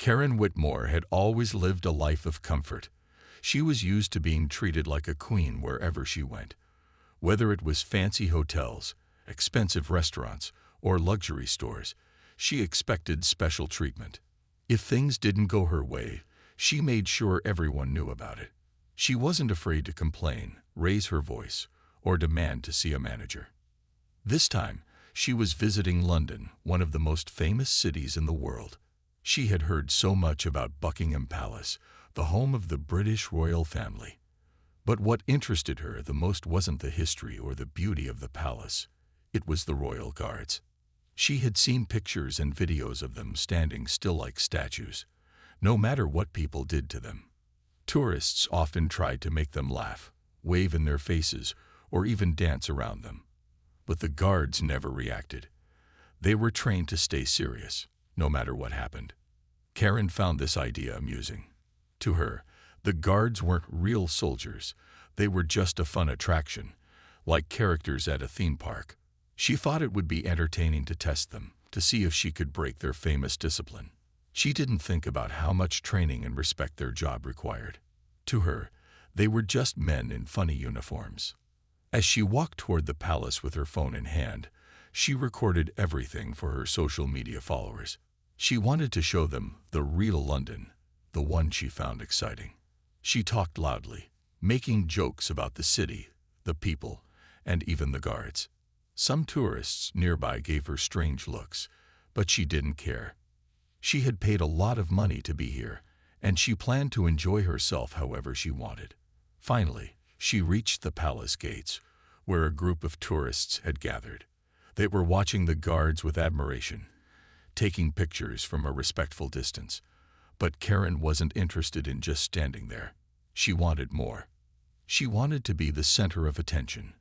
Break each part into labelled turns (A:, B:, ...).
A: Karen Whitmore had always lived a life of comfort. She was used to being treated like a queen wherever she went. Whether it was fancy hotels, expensive restaurants, or luxury stores, she expected special treatment. If things didn't go her way, she made sure everyone knew about it. She wasn't afraid to complain, raise her voice, or demand to see a manager. This time, she was visiting London, one of the most famous cities in the world. She had heard so much about Buckingham Palace, the home of the British royal family. But what interested her the most wasn't the history or the beauty of the palace. It was the royal guards. She had seen pictures and videos of them standing still like statues, no matter what people did to them. Tourists often tried to make them laugh, wave in their faces, or even dance around them. But the guards never reacted. They were trained to stay serious, no matter what happened. Karen found this idea amusing. To her, the guards weren't real soldiers. They were just a fun attraction, like characters at a theme park. She thought it would be entertaining to test them, to see if she could break their famous discipline. She didn't think about how much training and respect their job required. To her, they were just men in funny uniforms. As she walked toward the palace with her phone in hand, she recorded everything for her social media followers. She wanted to show them the real London, the one she found exciting. She talked loudly, making jokes about the city, the people, and even the guards. Some tourists nearby gave her strange looks, but she didn't care. She had paid a lot of money to be here, and she planned to enjoy herself however she wanted. Finally, she reached the palace gates, where a group of tourists had gathered. They were watching the guards with admiration, taking pictures from a respectful distance. But Karen wasn't interested in just standing there. She wanted more. She wanted to be the center of attention.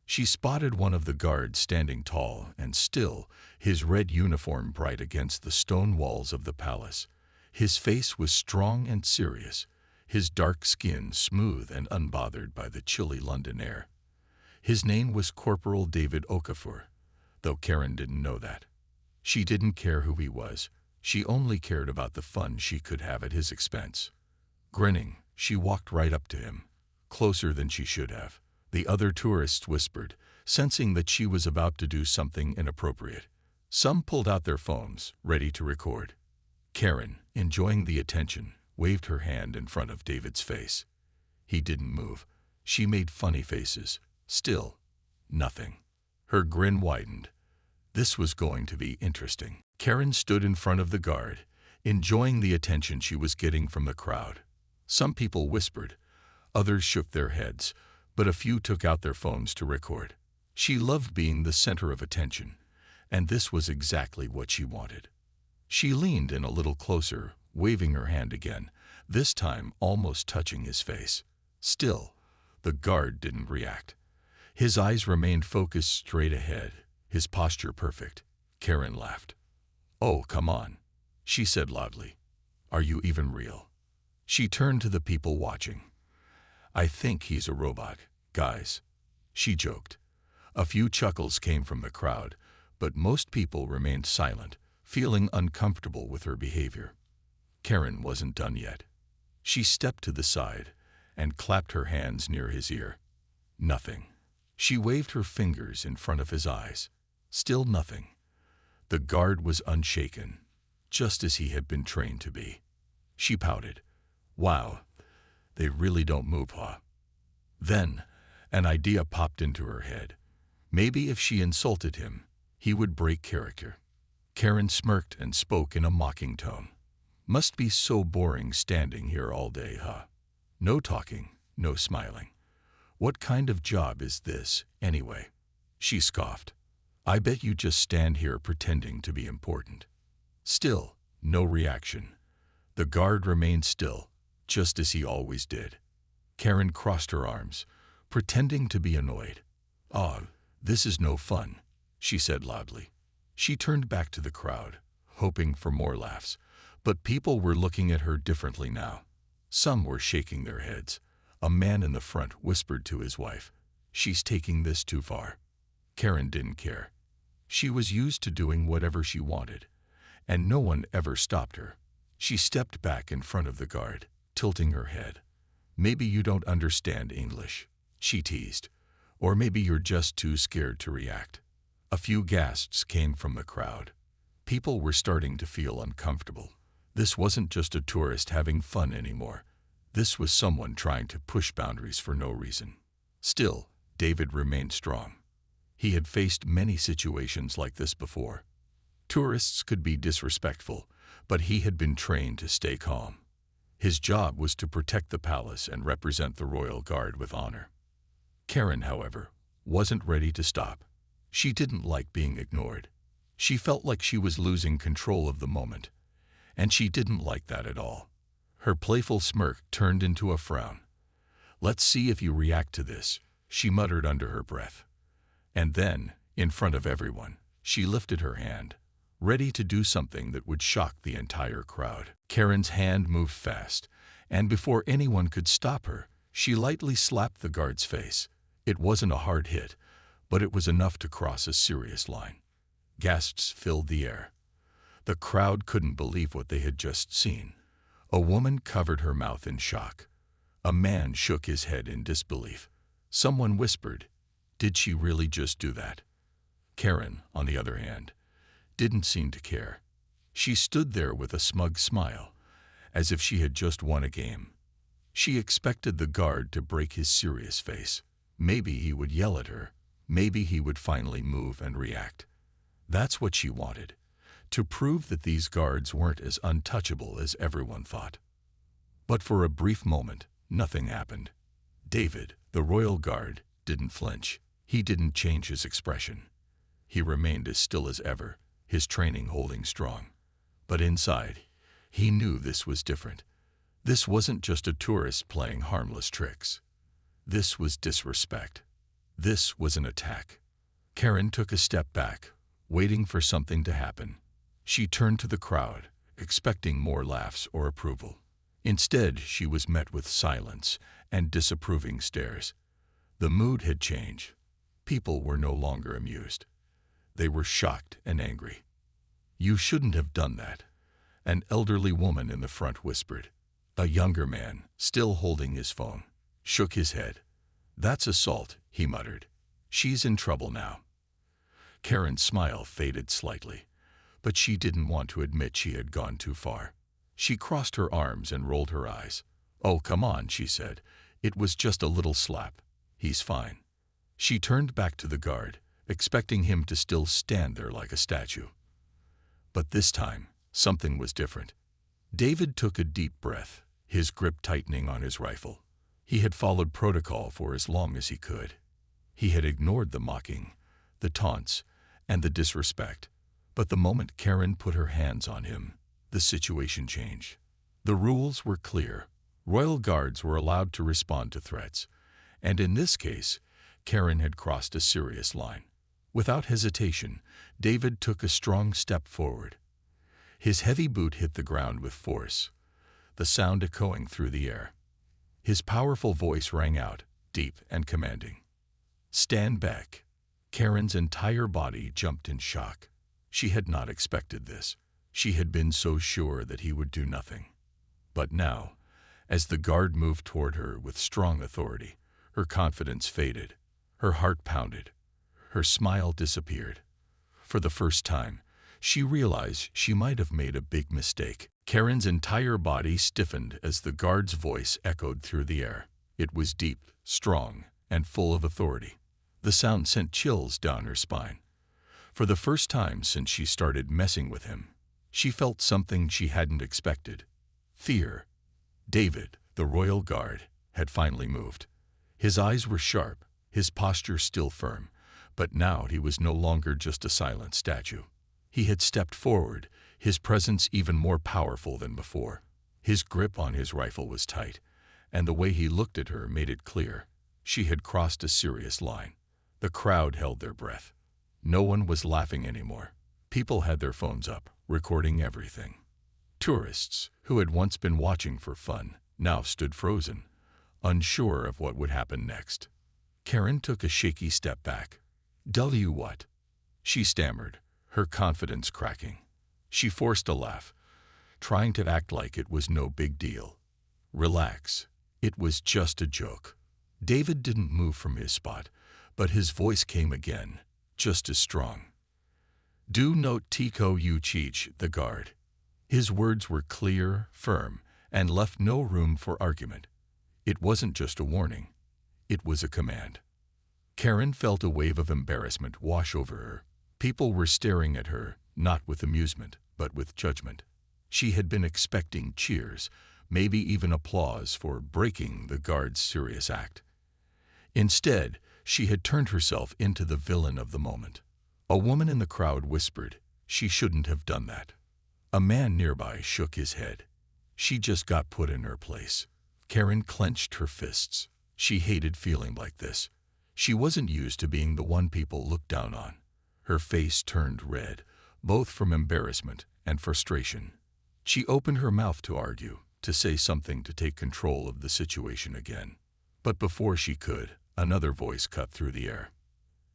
A: She spotted one of the guards standing tall and still, his red uniform bright against the stone walls of the palace. His face was strong and serious, his dark skin smooth and unbothered by the chilly London air. His name was Corporal David Okafor, though Karen didn't know that. She didn't care who he was. She only cared about the fun she could have at his expense. Grinning, she walked right up to him, closer than she should have. The other tourists whispered, sensing that she was about to do something inappropriate. Some pulled out their phones, ready to record. Karen, enjoying the attention, waved her hand in front of David's face. He didn't move. She made funny faces. Still, nothing. Her grin widened. This was going to be interesting. Karen stood in front of the guard, enjoying the attention she was getting from the crowd. Some people whispered, others shook their heads, but a few took out their phones to record. She loved being the center of attention, and this was exactly what she wanted. She leaned in a little closer, waving her hand again, this time almost touching his face. Still, the guard didn't react. His eyes remained focused straight ahead, his posture perfect. Karen laughed. "Oh, come on," she said loudly. "Are you even real?" She turned to the people watching. "I think he's a robot, guys," she joked. A few chuckles came from the crowd, but most people remained silent, feeling uncomfortable with her behavior. Karen wasn't done yet. She stepped to the side and clapped her hands near his ear. Nothing. She waved her fingers in front of his eyes. Still nothing. The guard was unshaken, just as he had been trained to be. She pouted. "Wow, they really don't move, huh?" Then, an idea popped into her head. Maybe if she insulted him, he would break character. Karen smirked and spoke in a mocking tone. "Must be so boring standing here all day, huh? No talking, no smiling. What kind of job is this, anyway?" She scoffed. "I bet you just stand here pretending to be important." Still, no reaction. The guard remained still, just as he always did. Karen crossed her arms, pretending to be annoyed. "Oh, this is no fun," she said loudly. She turned back to the crowd, hoping for more laughs, but people were looking at her differently now. Some were shaking their heads. A man in the front whispered to his wife, "She's taking this too far." Karen didn't care. She was used to doing whatever she wanted, and no one ever stopped her. She stepped back in front of the guard, tilting her head. "Maybe you don't understand English," she teased. "Or maybe you're just too scared to react." A few gasps came from the crowd. People were starting to feel uncomfortable. This wasn't just a tourist having fun anymore. This was someone trying to push boundaries for no reason. Still, David remained strong. He had faced many situations like this before. Tourists could be disrespectful, but he had been trained to stay calm. His job was to protect the palace and represent the royal guard with honor. Karen, however, wasn't ready to stop. She didn't like being ignored. She felt like she was losing control of the moment, and she didn't like that at all. Her playful smirk turned into a frown. "Let's see if you react to this," she muttered under her breath. And then, in front of everyone, she lifted her hand, ready to do something that would shock the entire crowd. Karen's hand moved fast, and before anyone could stop her, she lightly slapped the guard's face. It wasn't a hard hit, but it was enough to cross a serious line. Gasps filled the air. The crowd couldn't believe what they had just seen. A woman covered her mouth in shock. A man shook his head in disbelief. Someone whispered, "Did she really just do that?" Karen, on the other hand, didn't seem to care. She stood there with a smug smile, as if she had just won a game. She expected the guard to break his serious face. Maybe he would yell at her. Maybe he would finally move and react. That's what she wanted, to prove that these guards weren't as untouchable as everyone thought. But for a brief moment, nothing happened. David, the royal guard, didn't flinch. He didn't change his expression. He remained as still as ever, his training holding strong. But inside, he knew this was different. This wasn't just a tourist playing harmless tricks. This was disrespect. This was an attack. Karen took a step back, waiting for something to happen. She turned to the crowd, expecting more laughs or approval. Instead, she was met with silence and disapproving stares. The mood had changed. People were no longer amused. They were shocked and angry. "You shouldn't have done that," an elderly woman in the front whispered. A younger man, still holding his phone, shook his head. "That's assault," he muttered. "She's in trouble now." Karen's smile faded slightly, but she didn't want to admit she had gone too far. She crossed her arms and rolled her eyes. "Oh, come on," she said. "It was just a little slap. He's fine." She turned back to the guard, expecting him to still stand there like a statue. But this time, something was different. David took a deep breath, his grip tightening on his rifle. He had followed protocol for as long as he could. He had ignored the mocking, the taunts, and the disrespect. But the moment Karen put her hands on him, the situation changed. The rules were clear. Royal guards were allowed to respond to threats, and in this case, Karen had crossed a serious line. Without hesitation, David took a strong step forward. His heavy boot hit the ground with force, the sound echoing through the air. His powerful voice rang out, deep and commanding. "Stand back." Karen's entire body jumped in shock. She had not expected this. She had been so sure that he would do nothing. But now, as the guard moved toward her with strong authority, her confidence faded, her heart pounded, her smile disappeared. For the first time, she realized she might have made a big mistake. Karen's entire body stiffened as the guard's voice echoed through the air. It was deep, strong, and full of authority. The sound sent chills down her spine. For the first time since she started messing with him, she felt something she hadn't expected. Fear. David, the royal guard, had finally moved. His eyes were sharp, his posture still firm, but now he was no longer just a silent statue. He had stepped forward, his presence even more powerful than before. His grip on his rifle was tight, and the way he looked at her made it clear. She had crossed a serious line. The crowd held their breath. No one was laughing anymore. People had their phones up, recording everything. Tourists, who had once been watching for fun, now stood frozen, unsure of what would happen next. Karen took a shaky step back. "Tell you what?" she stammered, her confidence cracking. She forced a laugh. trying to act like it was no big deal. Relax. It was just a joke. David didn't move from his spot, but his voice came again, just as strong. Do note Tico Uchich, the guard. His words were clear, firm, and left no room for argument. It wasn't just a warning. It was a command. Karen felt a wave of embarrassment wash over her. People were staring at her, not with amusement, but with judgment. She had been expecting cheers, maybe even applause for breaking the guard's serious act. Instead, she had turned herself into the villain of the moment. A woman in the crowd whispered, "She shouldn't have done that." A man nearby shook his head. She just got put in her place. Karen clenched her fists. She hated feeling like this. She wasn't used to being the one people looked down on. Her face turned red, both from embarrassment and frustration. She opened her mouth to argue, to say something to take control of the situation again. But before she could, another voice cut through the air.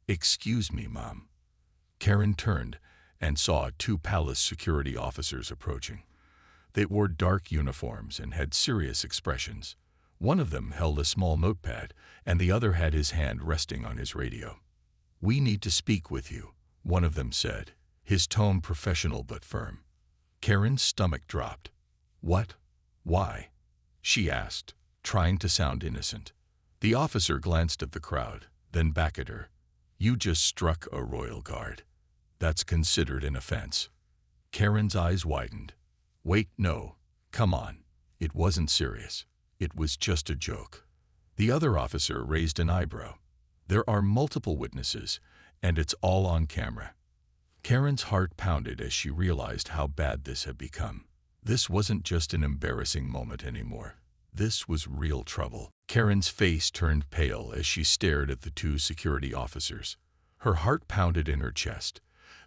A: "Excuse me, Mom." Karen turned and saw two palace security officers approaching. They wore dark uniforms and had serious expressions. One of them held a small notepad, and the other had his hand resting on his radio. "We need to speak with you," one of them said, his tone professional but firm. Karen's stomach dropped. "What? Why?" she asked, trying to sound innocent. The officer glanced at the crowd, then back at her. "You just struck a royal guard. That's considered an offense." Karen's eyes widened. "Wait, no. Come on. It wasn't serious. It was just a joke." The other officer raised an eyebrow. "There are multiple witnesses, and it's all on camera." Karen's heart pounded as she realized how bad this had become. This wasn't just an embarrassing moment anymore. This was real trouble. Karen's face turned pale as she stared at the two security officers. Her heart pounded in her chest.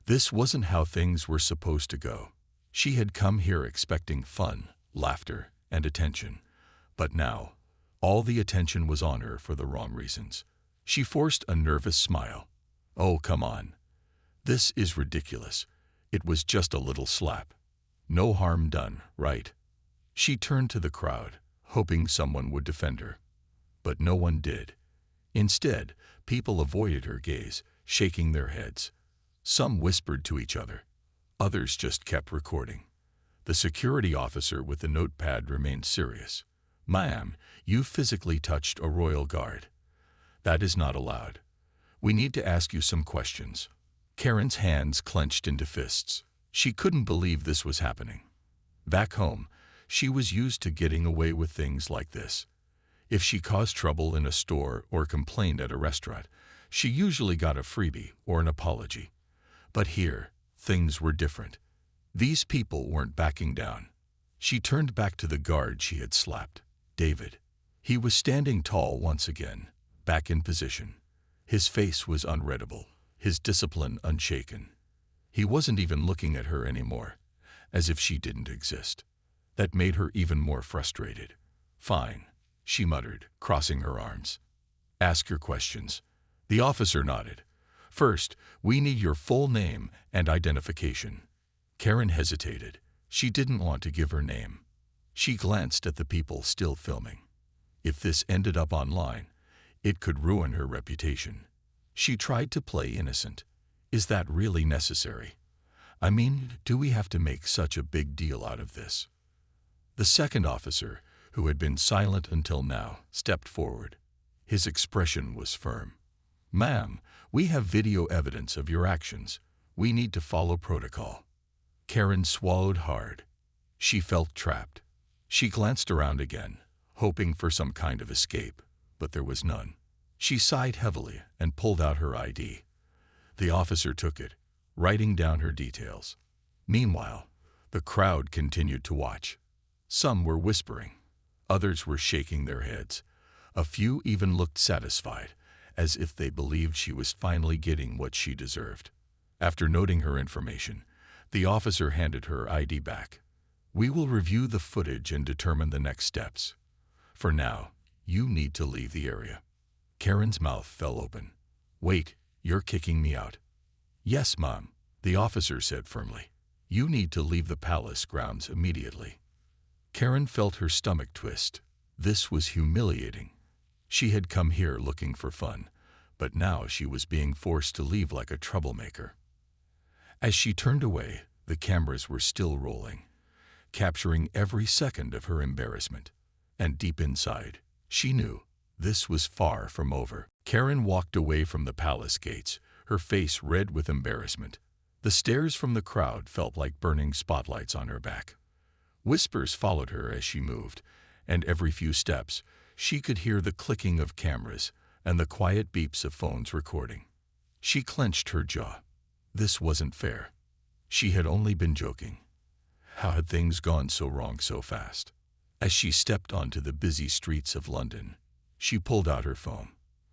A: This wasn't how things were supposed to go. She had come here expecting fun, laughter, and attention. But now, all the attention was on her for the wrong reasons. She forced a nervous smile. "Oh, come on. This is ridiculous. It was just a little slap. No harm done, right?" She turned to the crowd, hoping someone would defend her. But no one did. Instead, people avoided her gaze, shaking their heads. Some whispered to each other. Others just kept recording. The security officer with the notepad remained serious. "Ma'am, you physically touched a royal guard. That is not allowed. We need to ask you some questions." Karen's hands clenched into fists. She couldn't believe this was happening. Back home, she was used to getting away with things like this. If she caused trouble in a store or complained at a restaurant, she usually got a freebie or an apology. But here, things were different. These people weren't backing down. She turned back to the guard she had slapped, David. He was standing tall once again, back in position. His face was unreadable, his discipline unshaken. He wasn't even looking at her anymore, as if she didn't exist. That made her even more frustrated. "Fine," she muttered, crossing her arms. "Ask your questions." The officer nodded. "First, we need your full name and identification." Karen hesitated. She didn't want to give her name. She glanced at the people still filming. If this ended up online, it could ruin her reputation. She tried to play innocent. "Is that really necessary? I mean, do we have to make such a big deal out of this?" The second officer, who had been silent until now, stepped forward. His expression was firm. "Ma'am, we have video evidence of your actions. We need to follow protocol." Karen swallowed hard. She felt trapped. She glanced around again, hoping for some kind of escape, but there was none. She sighed heavily and pulled out her ID. The officer took it, writing down her details. Meanwhile, the crowd continued to watch. Some were whispering. Others were shaking their heads. A few even looked satisfied, as if they believed she was finally getting what she deserved. After noting her information, the officer handed her ID back. "We will review the footage and determine the next steps. For now, you need to leave the area." Karen's mouth fell open. "Wait, you're kicking me out?" "Yes, Mom," the officer said firmly. You need to leave the palace grounds immediately. Karen felt her stomach twist. This was humiliating. She had come here looking for fun, but now she was being forced to leave like a troublemaker. As she turned away, the cameras were still rolling, capturing every second of her embarrassment. And deep inside, she knew this was far from over. Karen walked away from the palace gates, her face red with embarrassment. The stares from the crowd felt like burning spotlights on her back. Whispers followed her as she moved, and every few steps, she could hear the clicking of cameras and the quiet beeps of phones recording. She clenched her jaw. This wasn't fair. She had only been joking. How had things gone so wrong so fast? As she stepped onto the busy streets of London, she pulled out her phone.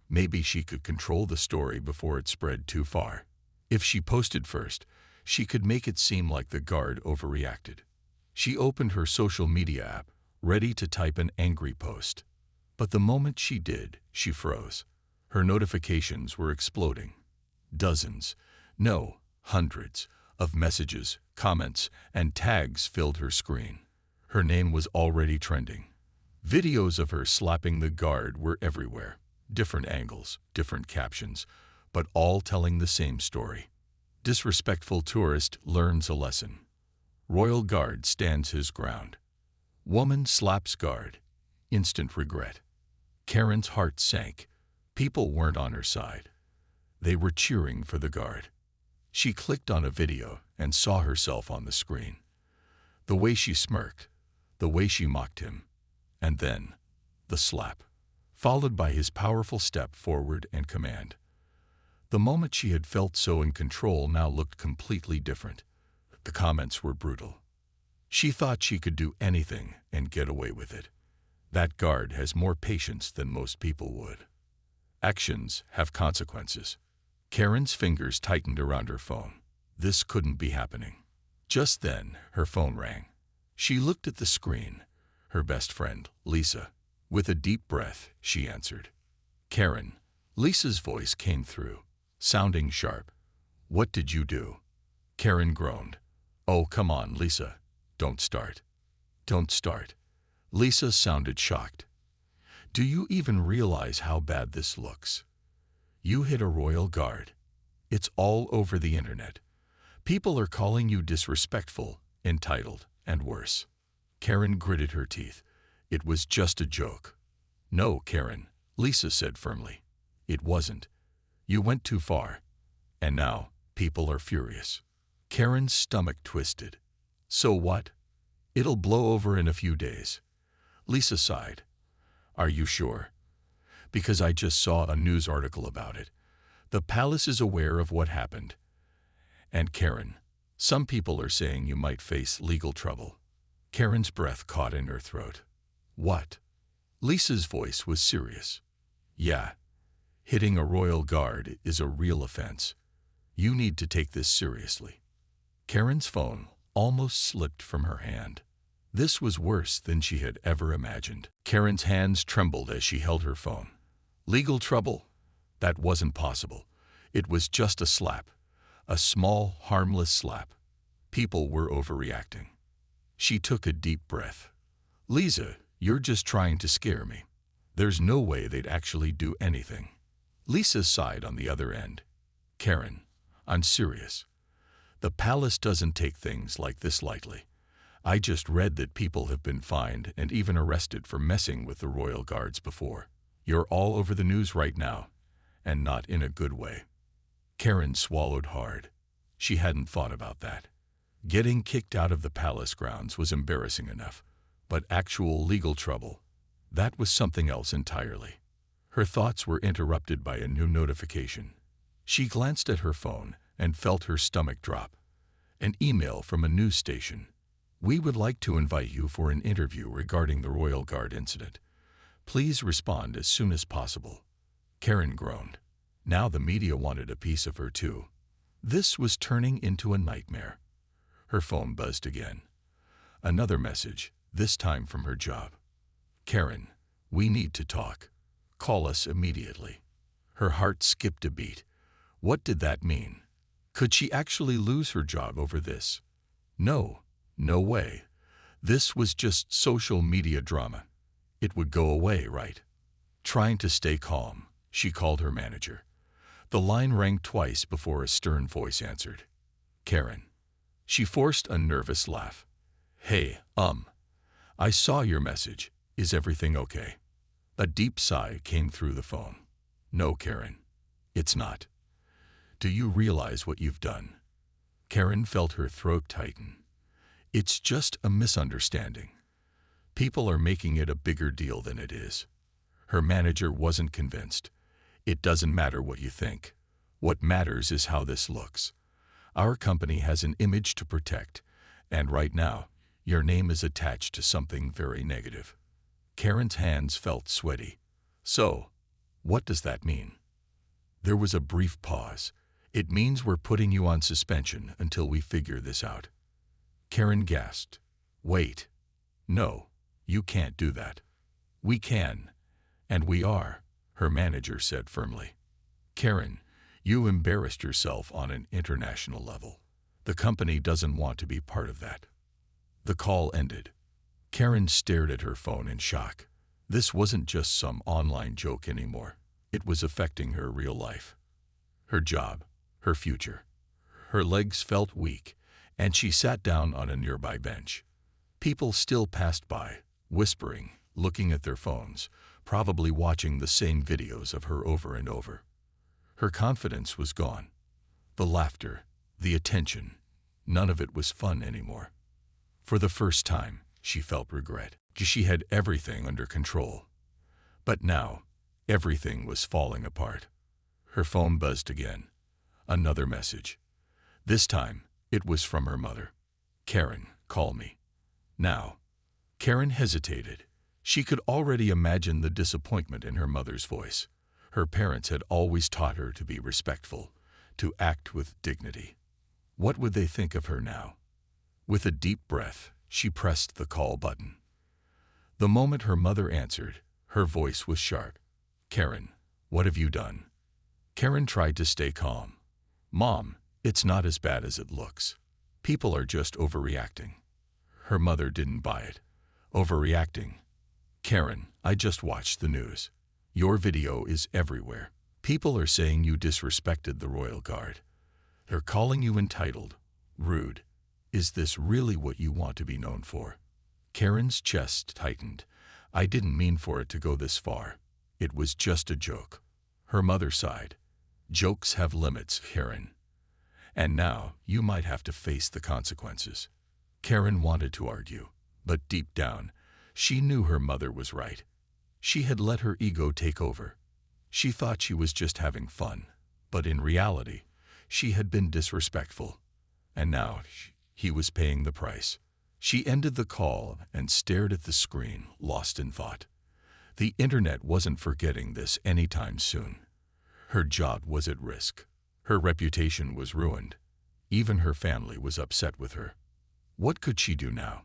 A: Maybe she could control the story before it spread too far. If she posted first, she could make it seem like the guard overreacted. She opened her social media app, ready to type an angry post. But the moment she did, she froze. Her notifications were exploding. Dozens, no, hundreds, of messages, comments, and tags filled her screen. Her name was already trending. Videos of her slapping the guard were everywhere. Different angles, different captions, but all telling the same story. Disrespectful tourist learns a lesson. Royal guard stands his ground. Woman slaps guard. Instant regret. Karen's heart sank. People weren't on her side. They were cheering for the guard. She clicked on a video and saw herself on the screen. The way she smirked, the way she mocked him, and then the slap, followed by his powerful step forward and command. The moment she had felt so in control now looked completely different. The comments were brutal. She thought she could do anything and get away with it. That guard has more patience than most people would. Actions have consequences. Karen's fingers tightened around her phone. This couldn't be happening. Just then, her phone rang. She looked at the screen. Her best friend, Lisa. With a deep breath, she answered. Karen. Lisa's voice came through, sounding sharp. What did you do? Karen groaned. Oh, come on, Lisa. Don't start. Don't start. Lisa sounded shocked. Do you even realize how bad this looks? You hit a royal guard. It's all over the internet. People are calling you disrespectful, entitled, and worse. Karen gritted her teeth. It was just a joke. No, Karen, Lisa said firmly. It wasn't. You went too far. And now, people are furious. Karen's stomach twisted. So what? It'll blow over in a few days. Lisa sighed. Are you sure? Because I just saw a news article about it. The palace is aware of what happened. And Karen, some people are saying you might face legal trouble. Karen's breath caught in her throat. What? Lisa's voice was serious. Yeah, hitting a royal guard is a real offense. You need to take this seriously. Karen's phone almost slipped from her hand. This was worse than she had ever imagined. Karen's hands trembled as she held her phone. Legal trouble? That wasn't possible. It was just a slap. A small, harmless slap. People were overreacting. She took a deep breath. Lisa, you're just trying to scare me. There's no way they'd actually do anything. Lisa sighed on the other end. Karen, I'm serious. The palace doesn't take things like this lightly. I just read that people have been fined and even arrested for messing with the royal guards before. You're all over the news right now, and not in a good way. Karen swallowed hard. She hadn't thought about that. Getting kicked out of the palace grounds was embarrassing enough, but actual legal trouble, that was something else entirely. Her thoughts were interrupted by a new notification. She glanced at her phone and felt her stomach drop. An email from a news station. We would like to invite you for an interview regarding the Royal Guard incident. Please respond as soon as possible. Karen groaned. Now the media wanted a piece of her too. This was turning into a nightmare. Her phone buzzed again. Another message, this time from her job. Karen, we need to talk. Call us immediately. Her heart skipped a beat. What did that mean? Could she actually lose her job over this? No, no way. This was just social media drama. It would go away, right? Trying to stay calm, she called her manager. The line rang twice before a stern voice answered. Karen. She forced a nervous laugh. Hey, I saw your message. Is everything okay? A deep sigh came through the phone. No, Karen. It's not. Do you realize what you've done? Karen felt her throat tighten. It's just a misunderstanding. People are making it a bigger deal than it is. Her manager wasn't convinced. It doesn't matter what you think. What matters is how this looks. Our company has an image to protect, and right now, your name is attached to something very negative. Karen's hands felt sweaty. So, what does that mean? There was a brief pause. It means we're putting you on suspension until we figure this out. Karen gasped. Wait. No, you can't do that. We can, and we are, her manager said firmly. Karen, you embarrassed yourself on an international level. The company doesn't want to be part of that. The call ended. Karen stared at her phone in shock. This wasn't just some online joke anymore. It was affecting her real life. Her job, her future. Her legs felt weak, and she sat down on a nearby bench. People still passed by, whispering, looking at their phones, probably watching the same videos of her over and over. Her confidence was gone. The laughter, the attention, none of it was fun anymore. For the first time, she felt regret. She had everything under control. But now, everything was falling apart. Her phone buzzed again. Another message. This time, it was from her mother. Karen, call me. Now. Karen hesitated. She could already imagine the disappointment in her mother's voice. Her parents had always taught her to be respectful, to act with dignity. What would they think of her now? With a deep breath, she pressed the call button. The moment her mother answered, her voice was sharp. Karen, what have you done? Karen tried to stay calm. Mom, it's not as bad as it looks. People are just overreacting. Her mother didn't buy it. Overreacting. Karen, I just watched the news. Your video is everywhere. People are saying you disrespected the Royal Guard. They're calling you entitled, rude. Is this really what you want to be known for? Karen's chest tightened. I didn't mean for it to go this far. It was just a joke. Her mother sighed. Jokes have limits, Karen. And now you might have to face the consequences. Karen wanted to argue, but deep down, she knew her mother was right. She had let her ego take over. She thought she was just having fun, but in reality, she had been disrespectful. And now, he was paying the price. She ended the call and stared at the screen, lost in thought. The internet wasn't forgetting this anytime soon. Her job was at risk. Her reputation was ruined. Even her family was upset with her. What could she do now?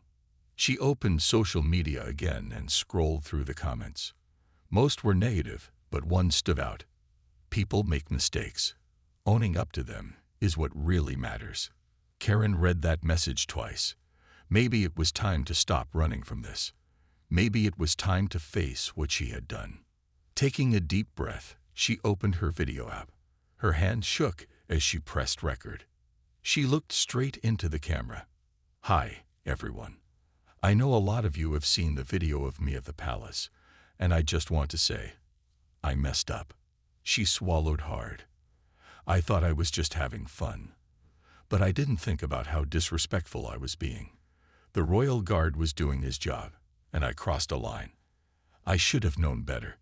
A: She opened social media again and scrolled through the comments. Most were negative, but one stood out. People make mistakes. Owning up to them is what really matters. Karen read that message twice. Maybe it was time to stop running from this. Maybe it was time to face what she had done. Taking a deep breath, she opened her video app. Her hand shook as she pressed record. She looked straight into the camera. Hi, everyone. I know a lot of you have seen the video of me at the palace, and I just want to say, I messed up. She swallowed hard. I thought I was just having fun. But I didn't think about how disrespectful I was being. The Royal Guard was doing his job, and I crossed a line. I should have known better.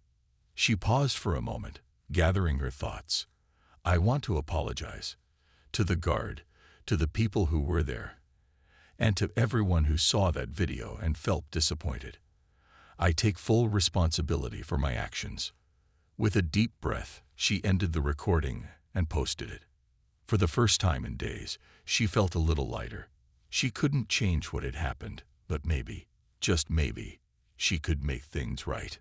A: She paused for a moment, gathering her thoughts. I want to apologize. To the Guard, to the people who were there, and to everyone who saw that video and felt disappointed. I take full responsibility for my actions. With a deep breath, she ended the recording and posted it. For the first time in days, she felt a little lighter. She couldn't change what had happened, but maybe, just maybe, she could make things right.